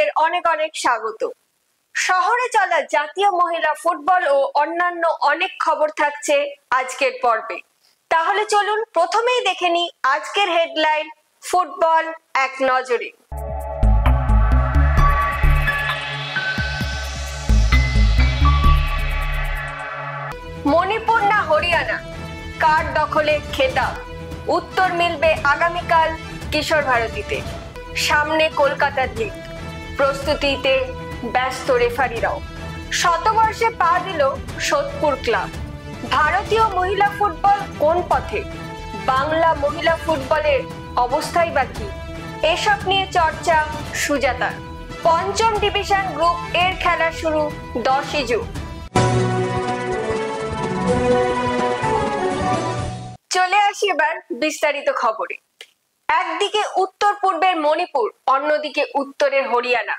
আপনাদের অনেক অনেক স্বাগত। শহরে চলা জাতীয় মহিলা ফুটবল ও অন্যান্য অনেক খবর থাকছে আজকের পর্বে। তাহলে চলুন প্রথমেই দেখে নিই আজকের হেডলাইন ফুটবল এক নজরে। মণিপুর না হরিয়ানা, কার দখলে খেতাব? উত্তর মিলবে আগামীকাল কিশোর ভারতীতে। সামনে কলকাতার লিগ, প্রস্তুতিতে ব্যস্ত রেফারিরাও। শতবর্ষে পা দিল সোদপুর ক্লাব। ভারতীয় মহিলা ফুটবল কোন পথে? বাংলা মহিলা ফুটবলের অবস্থাই বা কি? এসব নিয়ে চর্চা সুজাতার। পঞ্চম ডিভিশন গ্রুপ এর খেলা শুরু 10ই জুন। চলে আসি এবার বিস্তারিত খবরে। একদিকে উত্তর পূর্বের মণিপুর, অন্যদিকে উত্তরের হরিয়ানা।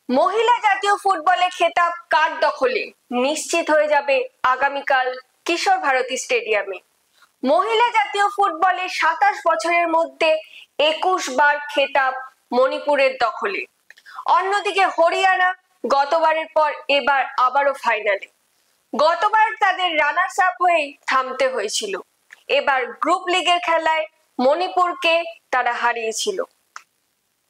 মহিলা জাতীয় ফুটবলে খেতাব কার দখলে নিশ্চিত হয়ে যাবে আগামীকাল কিশোর ভারতী স্টেডিয়ামে। মহিলা জাতীয় ফুটবলে 27 বছরের মধ্যে 21 বার খেতাব মণিপুরের দখলে। অন্যদিকে হরিয়ানা গতবারের পর এবার আবারও ফাইনালে। গতবার তাদের রানার্স আপ হয়েই থামতে হয়েছিল। এবার গ্রুপ লিগের খেলায় মণিপুরকে তারা হারিয়েছিল।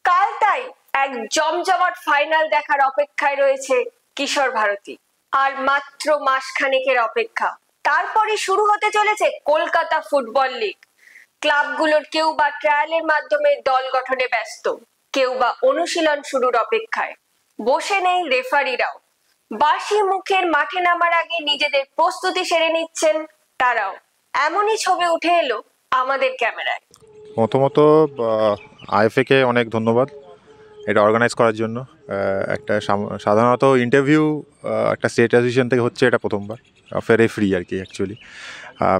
কাল তাই এক জমজমাট ফাইনাল দেখার অপেক্ষায় রয়েছে কিশোর ভারতী। আর মাত্র মাসখানেকের অপেক্ষা, তারপরে শুরু হতে চলেছে কলকাতা ফুটবল লিগ। ক্লাবগুলোর কেউ বা ট্রায়ালের মাধ্যমে দল গঠনে ব্যস্ত, কেউ বা অনুশীলন শুরুর অপেক্ষায়। বসে নেই রেফারিরাও। বাসি মুখের মাঠে নামার আগে নিজেদের প্রস্তুতি সেরে নিচ্ছেন তারাও। এমনই ছবি উঠে এলো আমাদের ক্যামেরায়। প্রথমত আইএফএ কে অনেক ধন্যবাদ এটা অর্গানাইজ করার জন্য। একটা সাধারণত ইন্টারভিউ একটা স্টেট অ্যাসোসিয়েশন থেকে হচ্ছে, এটা প্রথমবার রেফারি আর কি। অ্যাকচুয়ালি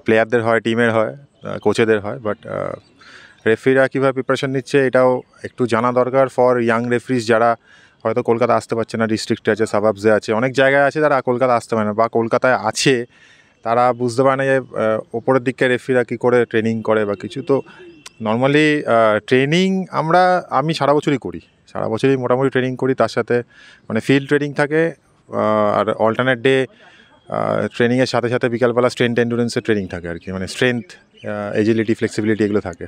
প্লেয়ারদের হয়, টিমের হয়, কোচেদের হয়, বাট রেফারিরা কীভাবে প্রিপারেশন নিচ্ছে এটাও একটু জানা দরকার ফর ইয়াং রেফারিজ যারা হয়তো কলকাতা আসতে পারছে না। ডিস্ট্রিক্টে আছে, সাবাবসে আছে, অনেক জায়গায় আছে যারা কলকাতা আসতে পারে না, বা কলকাতায় আছে তারা বুঝতে পারে না যে ওপরের দিকে রেফারিরা কী করে ট্রেনিং করে বা কিছু। তো নর্মালি ট্রেনিং আমি সারা বছরই করি, সারা বছরই মোটামুটি ট্রেনিং করি। তার সাথে মানে ফিল্ড ট্রেনিং থাকে, আর অল্টারনেট ডে ট্রেনিংয়ের সাথে সাথে বিকালবেলা স্ট্রেংথ এন্ডুরেন্সের ট্রেনিং থাকে আর কি। মানে স্ট্রেংথ, এজিলিটি, ফ্লেক্সিবিলিটি এগুলো থাকে।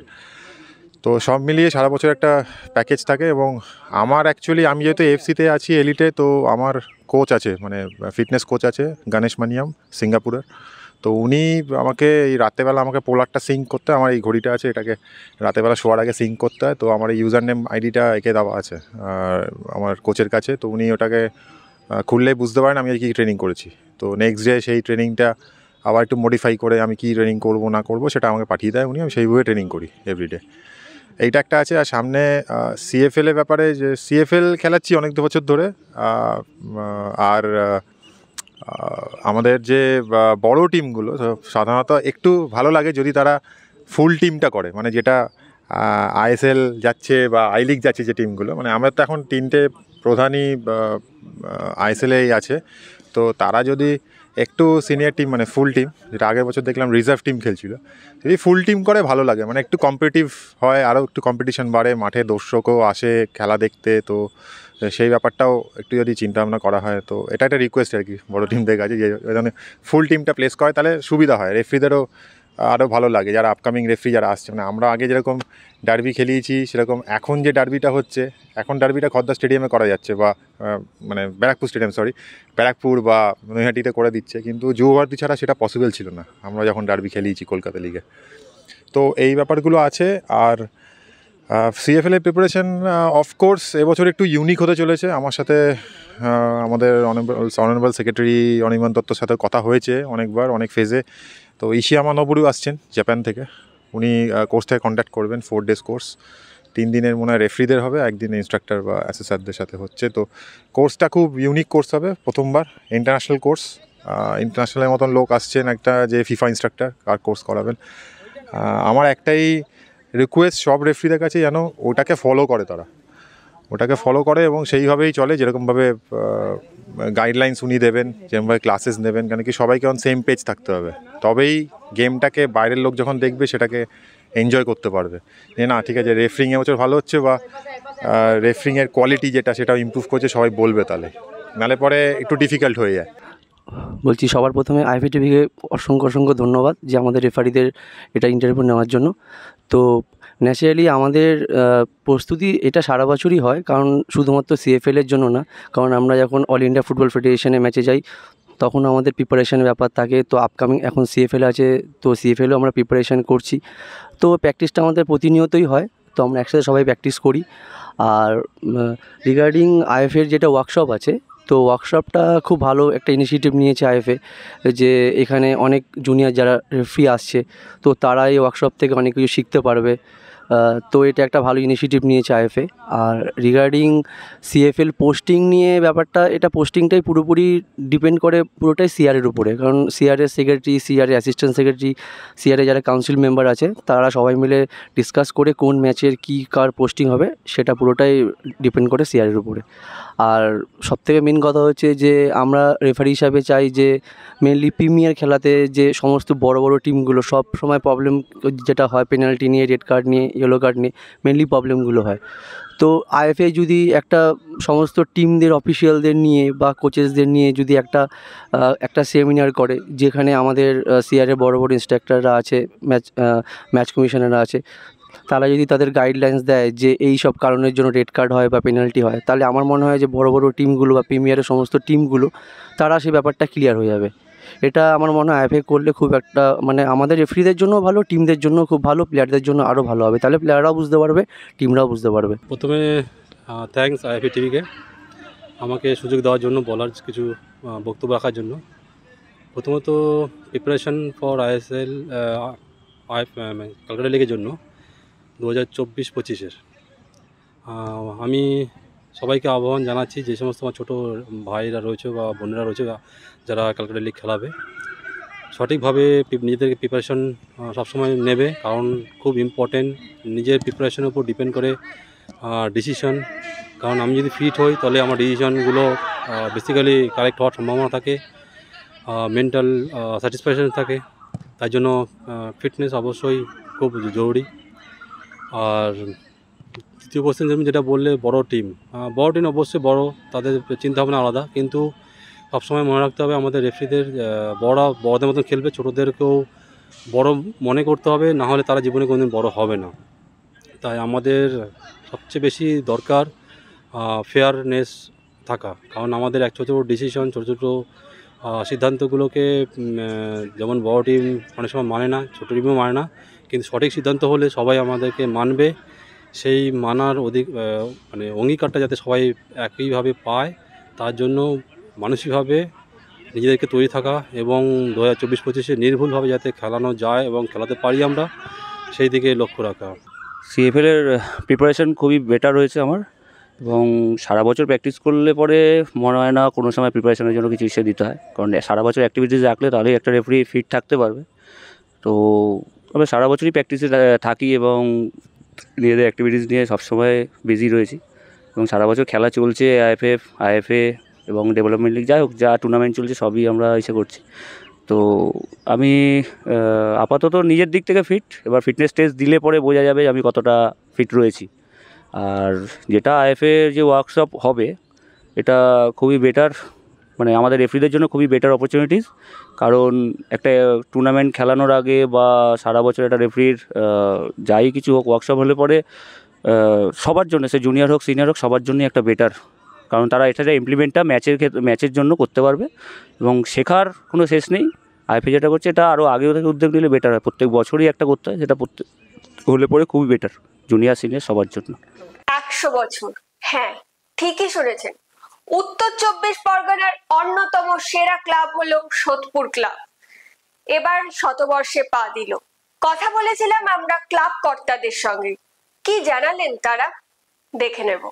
তো সব মিলিয়ে সারা বছর একটা প্যাকেজ থাকে। এবং আমার অ্যাকচুয়ালি আমি যেহেতু এফসিতে আছি এলিটে, তো আমার কোচ আছে, মানে ফিটনেস কোচ আছে গণেশ মানিয়াম, সিঙ্গাপুরের। তো উনি আমাকে এই রাতেবেলা আমাকে পোলারটা সিঙ্ক করতে হয়। আমার এই ঘড়িটা আছে, এটাকে রাতেবেলা শোয়ার আগে সিঙ্ক করতে হয়। তো আমার এই ইউজার নেম আইডিটা এঁকে দেওয়া আছে আমার কোচের কাছে। তো উনি ওটাকে খুললেই বুঝতে পারেন আমি আর কি ট্রেনিং করেছি। তো নেক্সট ডে সেই ট্রেনিংটা আবার একটু মডিফাই করে আমি কি ট্রেনিং করবো না করবো সেটা আমাকে পাঠিয়ে দেয় উনি। আমি সেইভাবে ট্রেনিং করি এভরিডে। এইটা একটা আছে। আর সামনে সিএফএলের ব্যাপারে, যে সিএফএল খেলাচ্ছি অনেক বছর ধরে। আর আমাদের যে বড় টিমগুলো সাধারণত একটু ভালো লাগে যদি তারা ফুল টিমটা করে, মানে যেটা আইএসএল যাচ্ছে বা আই লিগ যাচ্ছে যে টিমগুলো। মানে আমরা তো এখন 3টে প্রধানই আইএসএলেই আছে। তো তারা যদি একটু সিনিয়র টিম, মানে ফুল টিম, যেটা আগের বছর দেখলাম রিজার্ভ টিম খেলছিল, যদি ফুল টিম করে ভালো লাগে। মানে একটু কম্পিটিটিভ হয়, আরও একটু কম্পিটিশন বাড়ে, মাঠে দর্শকও আসে খেলা দেখতে। তো সেই ব্যাপারটাও একটু যদি চিন্তাভাবনা করা হয়, তো এটা একটা রিকোয়েস্ট আর কি বড়ো টিমদের কাছে, যে ফুল টিমটা প্লেস করে তাহলে সুবিধা হয়, রেফারিদেরও আরও ভালো লাগে, যারা আপকামিং রেফারি যারা আসছে। মানে আমরা আগে যেরকম ডার্বি খেলিয়েছি সেরকম এখন যে ডার্বিটা হচ্ছে, এখন ডার্বিটা খদ্দা স্টেডিয়ামে করা যাচ্ছে, বা মানে ব্যারাকপুর স্টেডিয়াম, ব্যারাকপুর বা নৈহাটিতে করে দিচ্ছে। কিন্তু যুবভারতী ছাড়া সেটা পসিবল ছিল না আমরা যখন ডার্বি খেলিয়েছি কলকাতা লিগে। তো এই ব্যাপারগুলো আছে। আর সিএফএলের প্রিপারেশন অফকোর্স এবছর একটু ইউনিক হতে চলেছে। আমার সাথে আমাদের অনারেবল সেক্রেটারি অনির্বাণ দত্তর সাথে কথা হয়েছে অনেকবার, অনেক ফেজে। তো ইশিয়ামা নোবুরু আসছেন জাপান থেকে, উনি কোর্স থেকে কন্ট্যাক্ট করবেন। 4 days কোর্স, 3 দিনের মনে হয় রেফারিদের হবে, 1 দিন ইনস্ট্রাক্টর বা অ্যাসেসারদের সাথে হচ্ছে। তো কোর্সটা খুব ইউনিক কোর্স হবে, প্রথমবার ইন্টারন্যাশনাল কোর্স। ইন্টারন্যাশনালের মতন লোক আসছেন, একটা যে ফিফা ইনস্ট্রাক্টর আর কোর্স করাবেন। আমার একটাই রিকোয়েস্ট সব রেফারিদের কাছে, যেন ওটাকে ফলো করে, তারা ওটাকে ফলো করে এবং সেইভাবেই চলে, যেরকমভাবে গাইডলাইন্স উনি দেবেন, যেরকমভাবে ক্লাসেস নেবেন। কেন কি সবাইকে অন সেম পেজ থাকতে হবে, তবেই গেমটাকে বাইরের লোক যখন দেখবে সেটাকে এনজয় করতে পারবে, যে না ঠিক আছে রেফারিং এবছর ভালো হচ্ছে বা রেফারিংয়ের কোয়ালিটি যেটা সেটাও ইমপ্রুভ করছে, সবাই বলবে তাহলে, নাহলে পরে একটু ডিফিকাল্ট হয়ে যায়। বলছি সবার প্রথমে আইএফএ টিভিকে অসংখ্য ধন্যবাদ যে আমাদের রেফারিদের এটা ইন্টারভিউ নেওয়ার জন্য। তো ন্যাচারালি আমাদের প্রস্তুতি এটা সারা বছরই হয়, কারণ শুধুমাত্র সিএফএলের জন্য না, কারণ আমরা যখন অল ইন্ডিয়া ফুটবল ফেডারেশনে ম্যাচে যাই তখন আমাদের প্রিপারেশনের ব্যাপার থাকে। তো আপকামিং এখন সিএফএল আছে, তো সিএফএলও আমরা প্রিপারেশান করছি। তো প্র্যাকটিসটা আমাদের প্রতিনিয়তই হয়, তো আমরা একসাথে সবাই প্র্যাকটিস করি। আর রিগার্ডিং আইএফএর যেটা ওয়ার্কশপ আছে, তো ওয়ার্কশপটা খুব ভালো একটা ইনিশিয়েটিভ নিয়েছে আইএফএ, যে এখানে অনেক জুনিয়র যারা রেফারি আসছে তো তারা এই ওয়ার্কশপ থেকে অনেক কিছু শিখতে পারবে। তো এটা একটা ভালো ইনিশিয়েটিভ নিয়েছে আইএফএ। আর রিগার্ডিং সিএফএল পোস্টিং নিয়ে ব্যাপারটা, এটা পোস্টিংটাই পুরোপুরি ডিপেন্ড করে পুরোটাই সিআরের উপরে, কারণ সিআরের সেক্রেটারি, সিআরের অ্যাসিস্ট্যান্ট সেক্রেটারি, সিআরের যারা কাউন্সিল মেম্বার আছে তারা সবাই মিলে ডিসকাস করে কোন ম্যাচের কী কার পোস্টিং হবে সেটা পুরোটাই ডিপেন্ড করে সিআরের উপরে। আর সবথেকে মেন কথা হচ্ছে যে আমরা রেফারি হিসাবে চাই যে মেনলি প্রিমিয়ার খেলাতে যে সমস্ত বড় বড় টিমগুলো সব সময় প্রবলেম যেটা হয় পেনাল্টি নিয়ে, রেড কার্ড নিয়ে, ইয়েলো কার্ড নিয়ে মেনলি প্রবলেমগুলো হয়। তো আইএফএ যদি একটা সমস্ত টিমদের অফিসিয়ালদের নিয়ে বা কোচেসদের নিয়ে যদি একটা সেমিনার করে, যেখানে আমাদের সিআরের বড় বড় ইন্সট্রাক্টররা আছে, ম্যাচ কমিশনাররা আছে, তারা যদি তাদের গাইডলাইন্স দেয় যে এই সব কারণের জন্য রেড কার্ড হয় বা পেনাল্টি হয়, তাহলে আমার মনে হয় যে বড় বড় টিমগুলো বা প্রিমিয়ারের সমস্ত টিমগুলো তারা সেই ব্যাপারটা ক্লিয়ার হয়ে যাবে। এটা আমার মনে হয় আইএফএ করলে খুব একটা মানে আমাদের রেফারিদের জন্য ভালো, টিমদের জন্য খুব ভালো, প্লেয়ারদের জন্য আরও ভালো হবে, তাহলে প্লেয়াররাও বুঝতে পারবে, টিমরাও বুঝতে পারবে। প্রথমে থ্যাঙ্কস আইএফএ টিভিকে আমাকে সুযোগ দেওয়ার জন্য, বলার কিছু বক্তব্য রাখার জন্য। প্রথমত প্রিপারেশন ফর আইএসএল ক্যালকাটা লিগের জন্য 2024-25-এর আমি সবাইকে আহ্বান জানাচ্ছি, যে সমস্ত আমার ছোটো ভাইরা রয়েছে বা বোনেরা রয়েছে যারা ক্যালকাটা লিগ খেলাবে, সঠিকভাবে নিজেদেরকে প্রিপারেশন সবসময় নেবে, কারণ খুব ইম্পর্টেন্ট। নিজের প্রিপারেশনের উপর ডিপেন্ড করে ডিসিশন, কারণ আমি যদি ফিট হই তাহলে আমার ডিসিশনগুলো বেসিক্যালি কারেক্ট হওয়ার সম্ভাবনা থাকে, মেন্টাল স্যাটিসফ্যাকশন থাকে। তাই জন্য ফিটনেস অবশ্যই খুব জরুরি। আর দ্বিতীয় কোশ্চেন তুমি যেটা বললে বড় টিম অবশ্যই বড়, তাদের চিন্তাভাবনা আলাদা, কিন্তু সবসময় মনে রাখতে হবে আমাদের রেফারিদের বড়দের মতন খেলবে, ছোটোদেরকেও বড় মনে করতে হবে, না হলে তারা জীবনে কোনোদিন বড় হবে না। তাই আমাদের সবচেয়ে বেশি দরকার ফেয়ারনেস থাকা, কারণ আমাদের ছোটো ছোটো ডিসিশন, ছোটো ছোটো সিদ্ধান্তগুলোকে যেমন বড় টিম অনেক সময় মানে না, ছোটো টিমও মানে না, কিন্তু সঠিক সিদ্ধান্ত হলে সবাই আমাদেরকে মানবে। সেই মানার মানে অঙ্গীকারটা যাতে সবাই একইভাবে পায়, তার জন্য মানসিকভাবে নিজেদেরকে তৈরি থাকা এবং 2024-25-এ নির্ভুলভাবে যাতে খেলানো যায় এবং খেলাতে পারি আমরা, সেই দিকে লক্ষ্য রাখা। সিএফএলের প্রিপারেশন খুবই বেটার হয়েছে আমার, এবং সারা বছর প্র্যাকটিস করলে পরে মনে হয় না কোনো সময় প্রিপারেশনের জন্য কিছু ইসে দিতে হয়, কারণ সারা বছর অ্যাক্টিভিটিস রাখলে তাহলেই একটা রেফারি ফিট থাকতে পারবে। তো আমরা সারা বছরই প্র্যাকটিসে থাকি এবং নিজেদের অ্যাক্টিভিটিস নিয়ে সবসময় বিজি রয়েছি, এবং সারা বছর খেলা চলছে, আইএফএ এবং ডেভেলপমেন্ট লিগ, যাই হোক যা টুর্নামেন্ট চলছে সবই আমরা ইসে করছি। তো আমি আপাতত নিজের দিক থেকে ফিট, এবার ফিটনেস টেস্ট দিলে পরে বোঝা যাবে আমি কতটা ফিট রয়েছি। আর যেটা আইএফএ যে ওয়ার্কশপ হবে এটা খুবই বেটার, মানে আমাদের রেফারিদের জন্য খুবই বেটার অপরচুনিটিস, কারণ একটা টুর্নামেন্ট খেলানোর আগে বা সারা বছর একটা রেফারির যাই কিছু হোক ওয়ার্কশপ হলে পরে সবার জন্য, সে জুনিয়র হোক সিনিয়র হোক সবার জন্যই একটা বেটার, কারণ তারা এটা ইমপ্লিমেন্টটা ম্যাচের জন্য করতে পারবে এবং শেখার কোনো শেষ নেই। আইএফএ যেটা করছে এটা আরও আগেও থেকে উদ্যোগ নিলে বেটার হয়, প্রত্যেক বছরই একটা করতে হয়, সেটা হলে পরে খুবই বেটার জুনিয়র সিনিয়র সবার জন্য। 100 বছর, হ্যাঁ ঠিকই শুনেছেন। উত্তর 24 পরগনার অন্যতম সেরা ক্লাব হলো সোদপুর ক্লাব, এবার শতবর্ষে পা দিল। কথা বলেছিলাম আমরা ক্লাব কর্তাদের সঙ্গে, কি জানালেন তারা, দেখে নেব।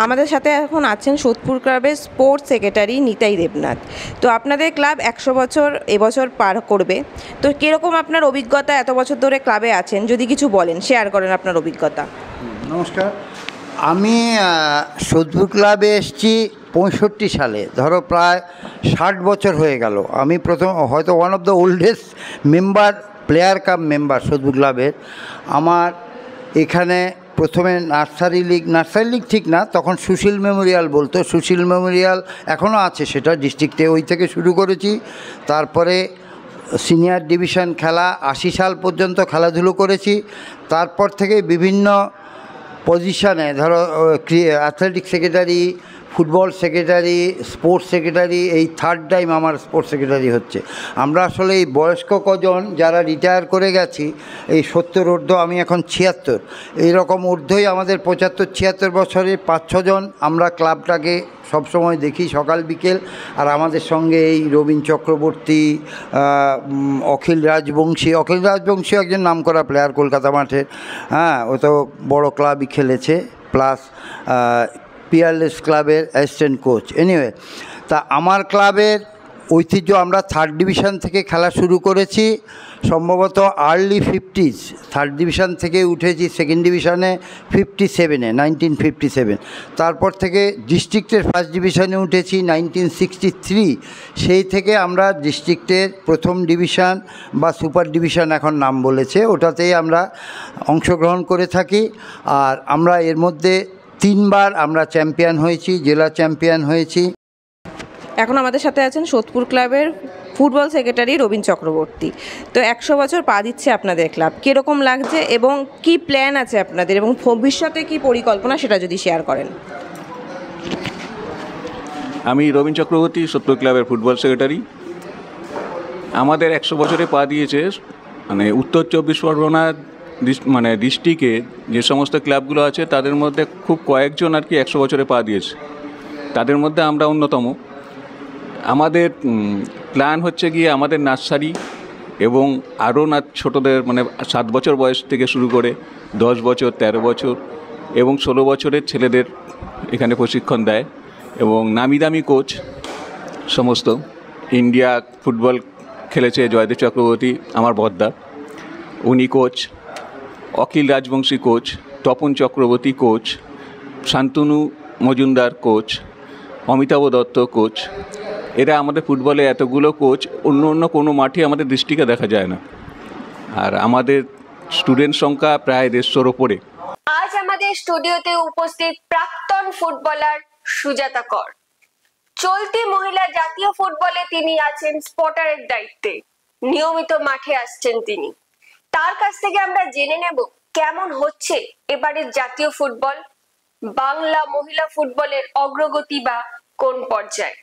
আমাদের সাথে এখন আছেন সোদপুর ক্লাবের স্পোর্টস সেক্রেটারি নিতাই দেবনাথ। তো আপনাদের ক্লাব 100 বছর এবছর পার করবে, তো কীরকম আপনার অভিজ্ঞতা, এত বছর ধরে ক্লাবে আছেন, যদি কিছু বলেন, শেয়ার করেন আপনার অভিজ্ঞতা। নমস্কার, আমি সোদপুর ক্লাবে এসেছি 65 সালে, ধরো প্রায় 60 বছর হয়ে গেল। আমি প্রথম হয়তো one of the oldest member player cum member Sodepur ক্লাবের। আমার এখানে প্রথমে নার্সারি লিগ ঠিক না, তখন সুশীল মেমোরিয়াল বলতো, সুশীল মেমোরিয়াল এখনও আছে, সেটা ডিস্ট্রিক্টে, ওই থেকে শুরু করেছি। তারপরে সিনিয়র ডিভিশন খেলা 80 সাল পর্যন্ত খেলাধুলো করেছি। তারপর থেকে বিভিন্ন পজিশানে, ধরো athletic secretary, football secretary, sports secretary, এই থার্ড টাইম আমার স্পোর্টস সেক্রেটারি হচ্ছে। আমরা আসলে এই বয়স্ক কজন যারা রিটায়ার করে গেছি, এই 70 ঊর্ধ্ব, আমি এখন 76, এইরকম ঊর্ধ্বই আমাদের 75-76 বছরের 5-6 জন আমরা ক্লাবটাকে সবসময় দেখি সকাল বিকেল। আর আমাদের সঙ্গে এই রবীন চক্রবর্তী, অখিল রাজবংশী একজন নামকরা প্লেয়ার কলকাতা মাঠের, হ্যাঁ, ও তো বড় ক্লাবই খেলেছে, প্লাস পিয়ারলেস ক্লাবের অ্যাসিস্ট্যান্ট কোচ। এনিওয়ে, তা আমার ক্লাবের ঐতিহ্য, আমরা থার্ড ডিভিশন থেকে খেলা শুরু করেছি সম্ভবত আর্লি 50s। থার্ড ডিভিশন থেকে উঠেছি সেকেন্ড ডিভিশনে 57-এ, 1957। তারপর থেকে ডিস্ট্রিক্টের ফার্স্ট ডিভিশনে উঠেছি 1963। সেই থেকে আমরা ডিস্ট্রিক্টের প্রথম ডিভিশন বা সুপার ডিভিশন এখন নাম বলেছে, ওটাতেই আমরা অংশগ্রহণ করে থাকি। আর আমরা এর মধ্যে 3 বার আমরা চ্যাম্পিয়ন হয়েছি, জেলা চ্যাম্পিয়ন হয়েছি। এখন আমাদের সাথে আছেন সোদপুর ক্লাবের ফুটবল সেক্রেটারি রবীন চক্রবর্তী। তো 100 বছর পা দিচ্ছে আপনাদের ক্লাব, কীরকম লাগছে এবং কি প্ল্যান আছে আপনাদের, এবং ভবিষ্যতে কি পরিকল্পনা, সেটা যদি শেয়ার করেন। আমি রবীন চক্রবর্তী, সোদপুর ক্লাবের ফুটবল সেক্রেটারি। আমাদের 100 বছরে পা দিয়েছে, মানে উত্তর 24 পরগনা ডিস্ট্রিক্টে যে সমস্ত ক্লাবগুলো আছে তাদের মধ্যে খুব কয়েকজন আর কি 100 বছরে পা দিয়েছে, তাদের মধ্যে আমরা অন্যতম। আমাদের প্ল্যান হচ্ছে গিয়ে আমাদের নার্সারি এবং আরও ছোটোদের, মানে 7 বছর বয়স থেকে শুরু করে 10 বছর, 13 বছর এবং 16 বছরের ছেলেদের এখানে প্রশিক্ষণ দেয়। এবং নামি দামি কোচ সমস্ত, ইন্ডিয়া ফুটবল খেলেছে জয়দেব চক্রবর্তী আমার বদ্দা, উনি coach, Akhil Rajbongshi coach, Tapan Chakraborty coach, Santanu Majumdar coach, Amitabha Dutta coach. এরা আমাদের ফুটবলে এতগুলো কোচ অন্য কোনো মাঠে আমাদের ডিস্ট্রিক্টে দেখা যায় না। আর আমাদের স্টুডেন্ট সংখ্যা প্রায় 150-র ওপরে। আজ আমাদের স্টুডিওতে উপস্থিত প্রাক্তন ফুটবলার সুজাতা কর। চলতি মহিলা জাতীয় ফুটবলে তিনি আছেন স্পটারের দায়িত্বে, নিয়মিত মাঠে আসছেন তিনি। তার কাছ থেকে আমরা জেনে নেব কেমন হচ্ছে এবারের জাতীয় ফুটবল, বাংলা মহিলা ফুটবলের অগ্রগতি বা কোন পর্যায়ে।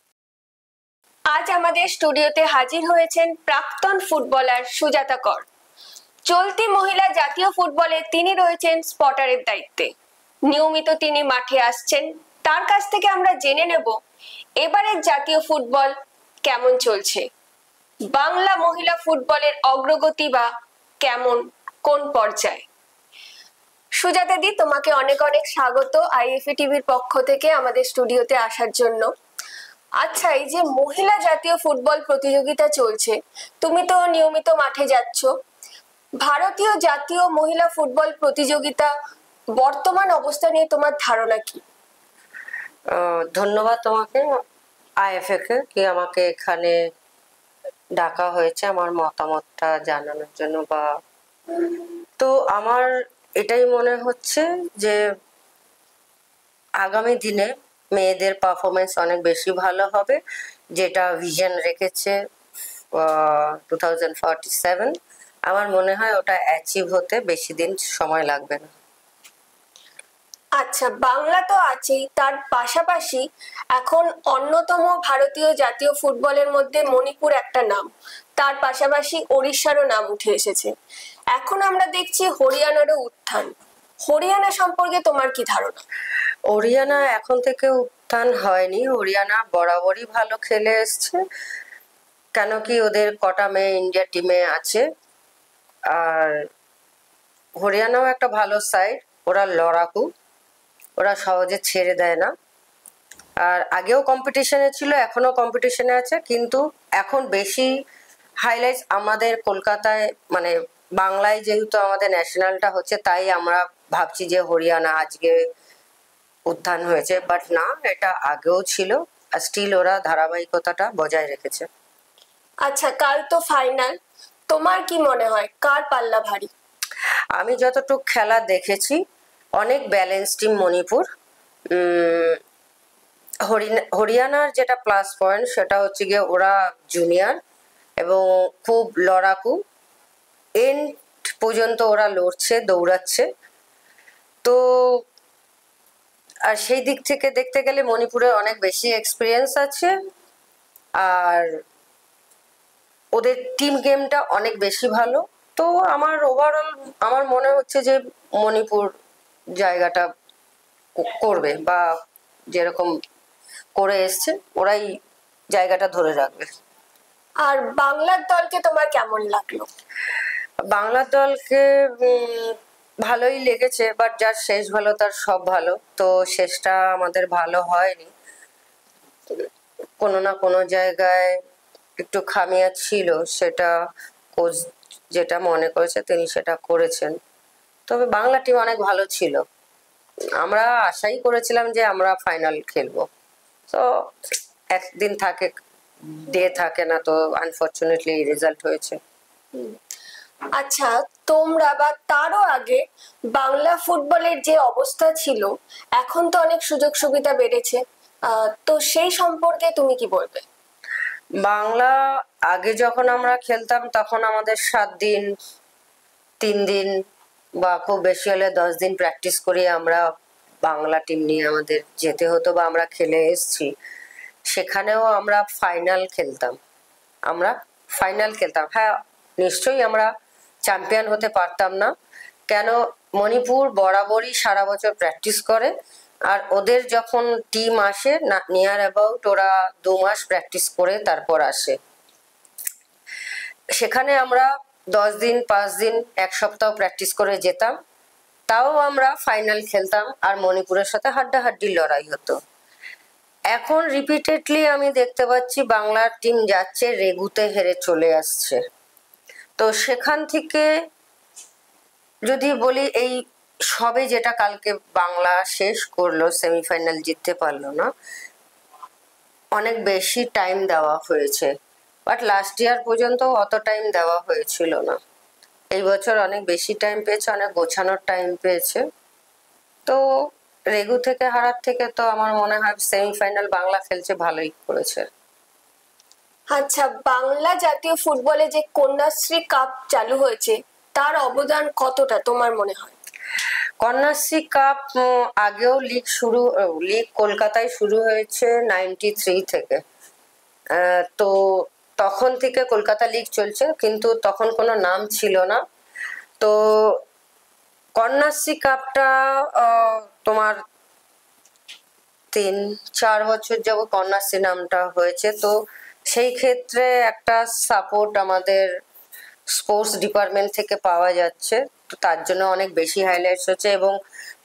আজ আমাদের স্টুডিওতে হাজির হয়েছেন প্রাক্তন ফুটবলার সুজাতা কর। চলতি মহিলা জাতীয় ফুটবলে তিনি রয়েছেন স্পটারের দায়িত্বে, নিয়মিত তিনি মাঠে আসছেন। তার কাছ থেকে আমরা জেনে নেব এবারের জাতীয় ফুটবল কেমন চলছে, বাংলা মহিলা ফুটবলের অগ্রগতি বা কেমন, কোন পর্যায়ে। সুজাতা দি, তোমাকে অনেক অনেক স্বাগত আইএফএ টিভির পক্ষ থেকে আমাদের স্টুডিওতে আসার জন্য। আচ্ছা, এই যে মহিলা জাতীয় ফুটবল প্রতিযোগিতা চলছে, তুমি তো নিয়মিত মাঠে যাচ্ছ, ভারতীয় জাতীয় মহিলা ফুটবল প্রতিযোগিতা বর্তমান অবস্থা নিয়ে তোমার ধারণা কি? ধন্যবাদ তোমাকে, আইএফএ কে, কি আমাকে এখানে ডাকা হয়েছে আমার মতামতটা জানানোর জন্য। বা তো আমার এটাই মনে হচ্ছে যে আগামী দিনে মেয়েদের পারফরমেন্স অনেক বেশি ভালো হবে, যেটা ভিশন রেখেছে 2047। আমার মনে হয় ওটা অ্যাচিভ হতে বেশি দিন সময় লাগবে না। আচ্ছা, বাংলা তো আছেই, তার পাশাপাশি এখন অন্যতম ভারতীয় জাতীয় ফুটবলের মধ্যে মণিপুর একটা নাম, তার পাশাপাশি ওড়িশারও নাম উঠে এসেছে। এখন আমরা দেখছি হরিয়ানারও উত্থান। হরিয়ানা সম্পর্কে তোমার কি ধারণা? হরিয়ানা এখন থেকে উত্থান হয়নি, হরিয়ানা বরাবরই ভালো খেলে এসছে, কেন কি ওদের কটা মেয়ে ইন্ডিয়া টিমে আছে। আর হরিয়ানাও একটা ভালো সাইড, ওরা লড়াকু, ওরা সহজে ছেড়ে দেয় না। আর আগেও কম্পিটিশনে ছিল, এখনো কম্পিটিশনে আছে, কিন্তু এখন বেশি হাইলাইটস আমাদের কলকাতায়, মানে বাংলায় যেহেতু আমাদের ন্যাশনালটা হচ্ছে, তাই আমরা ভাবছি যে হরিয়ানা আজকে উত্থান হয়েছে, বাট না, এটা আগেও ছিল, আর স্টিল ওরা ধারাবাহিকতাটা বজায় রেখেছে। আচ্ছা, কাল তো ফাইনাল, তোমার কি মনে হয় কার পাল্লা ভারী? আমি যতটুকু খেলা দেখেছি অনেক ব্যালেন্স টিম মণিপুর। হরিয়ানার যেটা প্লাস পয়েন্ট সেটা হচ্ছে গিয়ে ওরা জুনিয়র এবং খুব লড়াকু, এন্ড পর্যন্ত ওরা লড়ছে, দৌড়াচ্ছে। তো আর সেই দিক থেকে দেখতে গেলে মণিপুরে অনেক বেশি এক্সপিরিয়েন্স আছে, আর ওদের টিম গেমটা অনেক বেশি ভালো। তো আমার ওভারঅল আমার মনে হচ্ছে যে মণিপুর জায়গাটা করবে, বা যেরকম করে এসছে ওরাই জায়গাটা ধরে রাখবে। আর বাংলার দলকে তোমার কেমন লাগলো? বাংলার দলকে ভালোই লেগেছে, বাট যার শেষ ভালো তার সব ভালো। তো শেষটা আমাদের ভালো হয়নি, কোনো না কোনো জায়গায় একটু খামিয়া ছিল, সেটা কোচ যেটা মনে করেছে তিনি সেটা করেছেন। তবে বাংলা টিম অনেক ভালো ছিল, আমরা আশাই করেছিলাম যে আমরা ফাইনাল খেলবো। তো একদিন থাকে, ডে থাকে না, তো আনফরচুনেটলি রেজাল্ট হয়েছে। আচ্ছা, তোমরা বা তারও আগে বাংলা ফুটবলের যে অবস্থা ছিল, এখন তো অনেক সুযোগ সুবিধা বেড়েছে, তো সেই সম্পর্কে তুমি কি বলবে? বাংলা আগে যখন আমরা খেলতাম তখন আমাদের 7 দিন, 3 দিন বা খুব বেশি হলে 10 দিন প্র্যাকটিস করে আমরা বাংলা টিম নিয়ে আমাদের যেতে হতো, বা আমরা খেলে এসেছি। সেখানেও আমরা ফাইনাল খেলতাম। হ্যাঁ, নিশ্চয়ই আমরা চ্যাম্পিয়ন হতে পারতাম না, কেন মণিপুর বরাবরই সারা বছর প্র্যাকটিস করে, আর ওদের যখন টিম আসে নিয়ার অ্যাবাউট ওরা 2 মাস প্র্যাকটিস করে তারপর আসে। সেখানে আমরা 10 দিন, 5 দিন, 1 সপ্তাহ প্র্যাকটিস করে যেতাম, তাও আমরা ফাইনাল খেলতাম, আর মণিপুরের সাথে হাড্ডাহাড্ডি লড়াই হতো। এখন রিপিটেডলি আমি দেখতে পাচ্ছি বাংলার টিম যাচ্ছে, রেগুতে হেরে চলে আসছে। তো সেখান থেকে যদি বলি, এই সবে যেটা কালকে বাংলা শেষ করলো, সেমিফাইনাল জিততে পারলো না, অনেক বেশি টাইম দেওয়া হয়েছে, বাট লাস্ট ইয়ার পর্যন্ত অত টাইম দেওয়া হয়েছিল না। এই বছর অনেক বেশি টাইম পেয়েছে, অনেক গোছানোর টাইম পেয়েছে। তো রেগু থেকে হারার থেকে তো আমার মনে হয় সেমিফাইনাল বাংলা খেলছে, ভালোই করেছে। আচ্ছা, বাংলা জাতীয় ফুটবলে যে কন্যাশ্রী কাপ চালু হয়েছে, তার অবদান কতটা তোমার মনে হয়? কন্যাশ্রী কাপ আগেও লিগ কলকাতায় শুরু হয়েছে 93 থেকে। তো তখন থেকে কলকাতা লিগ চলছে, কিন্তু তখন কোনো নাম ছিল না। তো কন্যাশ্রী কাপটা তোমার 3-4 বছর যাবত কন্যাশ্রী নামটা হয়েছে। তো সেই ক্ষেত্রে একটা সাপোর্ট আমাদের স্পোর্টস ডিপার্টমেন্ট থেকে পাওয়া যাচ্ছে, তো তার জন্য অনেক বেশি হাইলাইটস হচ্ছে, এবং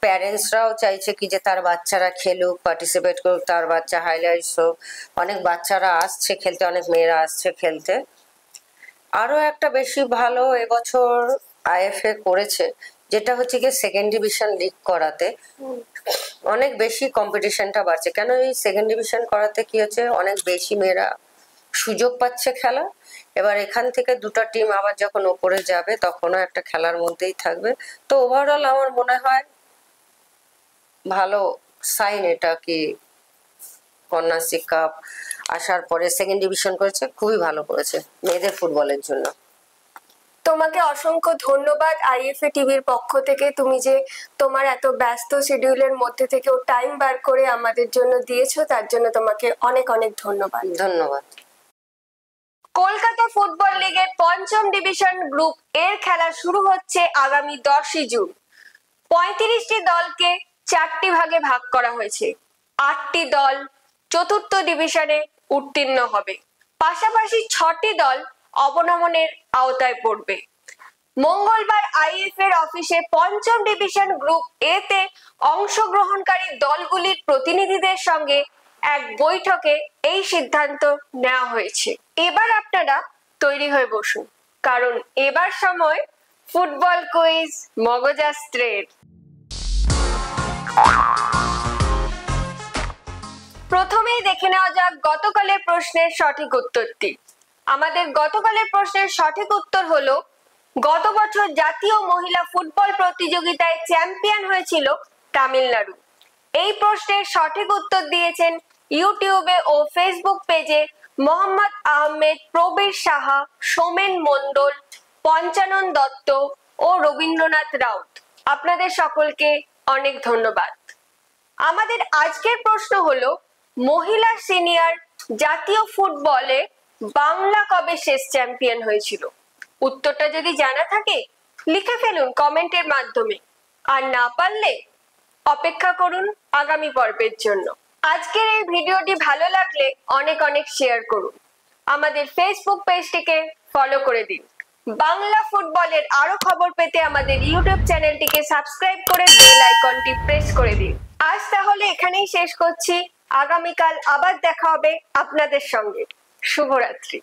প্যারেন্টসরাও চাইছে কি যে তার বাচ্চারা খেলুক, পার্টিসিপেট করুক, তার বাচ্চা হাইলাইটস হোক। অনেক বাচ্চারা আসছে খেলতে, অনেক মেয়েরা আসছে খেলতে। আরো একটা বেশি ভালো এবছর আইএফএ করেছে, যেটা হচ্ছে কি সেকেন্ড ডিভিশন লিগ করাতে অনেক বেশি কম্পিটিশনটা বাড়ছে। কেন এই সেকেন্ড ডিভিশন করাতে কি হচ্ছে, অনেক বেশি মেয়েরা সুযোগ পাচ্ছে খেলা। এবার এখান থেকে 2টা টিম আবার যখন ওপরে যাবে তখনও একটা খেলার মধ্যেই থাকবে। তো ওভারঅল আমার মনে হয় ভালো সাইন এটা, কি কন্যাশ্রী কাপ আসার পরে সেকেন্ড ডিভিশন করেছে, খুবই ভালো করেছে মেয়েদের ফুটবলের জন্য। তোমাকে অসংখ্য ধন্যবাদ আইএফএ টিভির পক্ষ থেকে, তুমি যে তোমার এত ব্যস্ত শিডিউলের মধ্যে থেকেও টাইম বার করে আমাদের জন্য দিয়েছো, তার জন্য তোমাকে অনেক অনেক ধন্যবাদ। ধন্যবাদ। কলকাতা ফুটবল লিগের 5ম ডিভিশন গ্রুপ এর খেলা শুরু হচ্ছে আগামী 10ই জুন। 35টি দলকে 4টি ভাগে ভাগ করা হয়েছে। 8টি দল চতুর্থ ডিভিশনে উত্তীর্ণ হবে, পাশাপাশি 6টি দল অবনমনের আওতায় পড়বে। মঙ্গলবার আইএফএ এর অফিসে 5ম ডিভিশন গ্রুপ এ তে অংশগ্রহণকারী দলগুলির প্রতিনিধিদের সঙ্গে এক বৈঠকে এই সিদ্ধান্ত নেওয়া হয়েছে। এবার আপনারা তৈরি হয়ে বসুন, কারণ এবার সময় ফুটবল কুইজ মগজাস্ত্রের। প্রথমেই দেখে নেওয়া যাক গতকালের প্রশ্নের সঠিক উত্তরটি। আমাদের গতকালের প্রশ্নের সঠিক উত্তর হলো গত বছর জাতীয় মহিলা ফুটবল প্রতিযোগিতায় চ্যাম্পিয়ন হয়েছিল তামিলনাড়ু। এই প্রশ্নের সঠিক উত্তর দিয়েছেন ইউটিউবে ও ফেসবুক পেজে মোহাম্মদ আহমেদ, প্রবীর সাহা, সোমেন মণ্ডল, পঞ্চানন দত্ত ও রবীন্দ্রনাথ রাউত। আপনাদের সকলকে অনেক ধন্যবাদ। আমাদের আজকের প্রশ্ন হলো মহিলা সিনিয়র জাতীয় ফুটবলে বাংলা কবে শেষ চ্যাম্পিয়ন হয়েছিল? উত্তরটা যদি জানা থাকে লিখে ফেলুন কমেন্টের মাধ্যমে, আর না পারলে অপেক্ষা করুন আগামী পর্বের জন্য। আজকের এই ভিডিওটি ভালো লাগলে অনেক অনেক শেয়ার করুন। আমাদের ফেসবুক পেজটিকে ফলো করে দিন। বাংলা ফুটবলের আরো খবর পেতে আমাদের ইউটিউব চ্যানেলটিকে সাবস্ক্রাইব করে বেল আইকনটি প্রেস করে দিন। আজ তাহলে এখানেই শেষ করছি। আগামীকাল আবার দেখা হবে আপনাদের সঙ্গে। শুভরাত্রি।